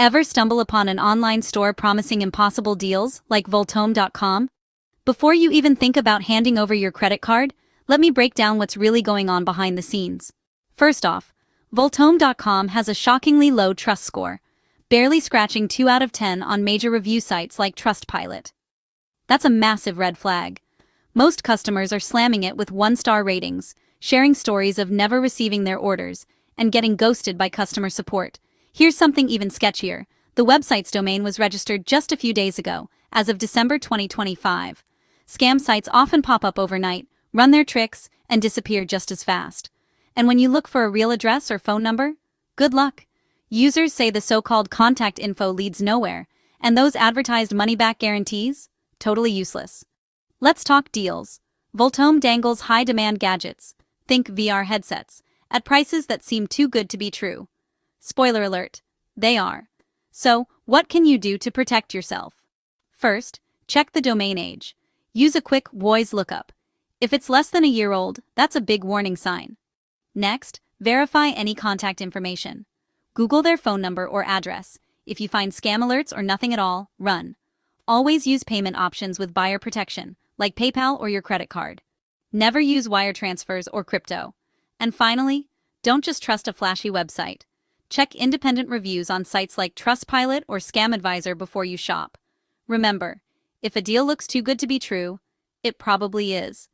Ever stumble upon an online store promising impossible deals like Voltome.com? Before you even think about handing over your credit card, let me break down what's really going on behind the scenes. First off, Voltome.com has a shockingly low trust score, barely scratching 2 out of 10 on major review sites like Trustpilot. That's a massive red flag. Most customers are slamming it with 1-star ratings, sharing stories of never receiving their orders, and getting ghosted by customer support. Here's something even sketchier. The website's domain was registered just a few days ago, as of December 2025. Scam sites often pop up overnight, run their tricks, and disappear just as fast. And when you look for a real address or phone number, good luck. Users say the so-called contact info leads nowhere, and those advertised money-back guarantees? Totally useless. Let's talk deals. Voltome dangles high-demand gadgets, think VR headsets, at prices that seem too good to be true. Spoiler alert, they are. So, what can you do to protect yourself? First, check the domain age. Use a quick WOIS lookup. If it's less than a year old, that's a big warning sign. Next, verify any contact information. Google their phone number or address. If you find scam alerts or nothing at all, run. Always use payment options with buyer protection, like PayPal or your credit card. Never use wire transfers or crypto. And finally, don't just trust a flashy website. Check independent reviews on sites like Trustpilot or Scam Advisor before you shop. Remember, if a deal looks too good to be true, it probably is.